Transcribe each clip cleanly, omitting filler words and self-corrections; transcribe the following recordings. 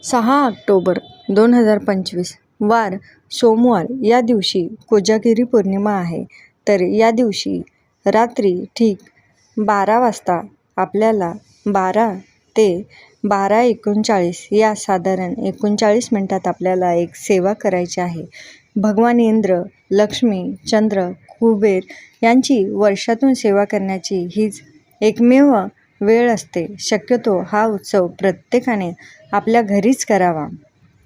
6 October 2025 वार सोमवार. या दिवशी कोजागिरी पौर्णिमा आहे. तर या दिवशी रात्री ठीक 12 वाजता आपल्याला 12 ते 12:39 या साधारण 39 मिनिटात आपल्याला एक सेवा करायची आहे. भगवान इंद्र, लक्ष्मी, चंद्र, कुबेर यांची वर्षातून सेवा करण्याची हीच एकमेव वेळ असते. शक्यतो हा उत्सव प्रत्येकाने आपल्या घरीच करावा.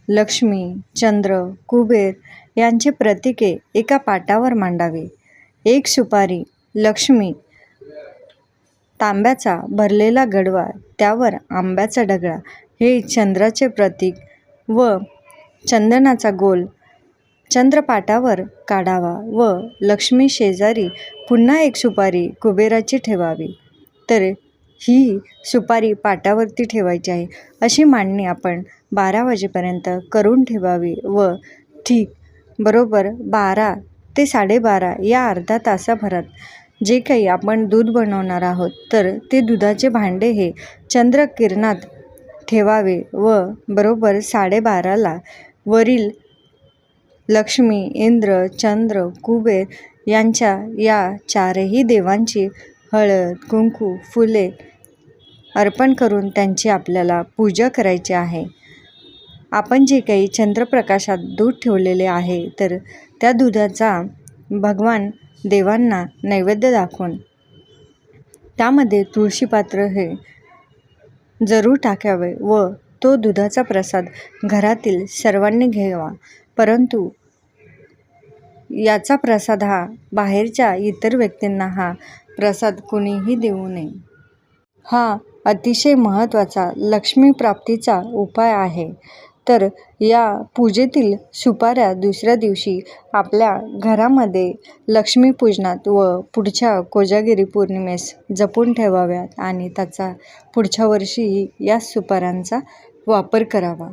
लक्ष्मी, चंद्र, कुबेर यांचे प्रतीके एका पाटावर मांडावे. एक सुपारी, लक्ष्मी, तांब्याचा भरलेला गडवा, त्यावर आंब्याचा डगळा हे चंद्राचे प्रतीक व चंदनाचा गोल चंद्रपाटावर काढावा व लक्ष्मी शेजारी पुन्हा एक सुपारी कुबेराची ठेवावी. तर ही सुपारी पाटावरती ठेवायची आहे. अशी मांडणी आपण 12 वाजेपर्यंत करून ठेवावी व ठीक बरोबर 12 ते 12:30 या अर्धा तासाभरात जे काही आपण दूध बनवणार आहोत तर ते दुधाचे भांडे हे चंद्रकिरणात ठेवावे व बरोबर 12:30ला वरील लक्ष्मी, इंद्र, चंद्र, कुबेर यांच्या या चारही देवांची हळद, कुंकू, फुले अर्पण करून त्यांची आपल्याला पूजा करायची आहे. आपण जे काही चंद्रप्रकाशात दूध ठेवलेले आहे तर त्या दुधाचा भगवान देवांना नैवेद्य दाखवून त्यामध्ये तुळशीपात्र हे जरूर टाकावे व तो दुधाचा प्रसाद घरातील सर्वांनी घ्यावा. परंतु याचा प्रसाद हा बाहेरच्या इतर व्यक्तींना हा प्रसाद कुणीही देऊ नये. हा अतिशय महत्त्वाचा लक्ष्मी प्राप्तीचा उपाय आहे. तर या पूजेतील सुपाऱ्या दुसऱ्या दिवशी आपल्या घरामध्ये लक्ष्मीपूजनात व पुढच्या कोजागिरी पौर्णिमेस जपून ठेवाव्यात आणि त्याचा पुढच्या वर्षीही या सुपाऱ्यांचा वापर करावा.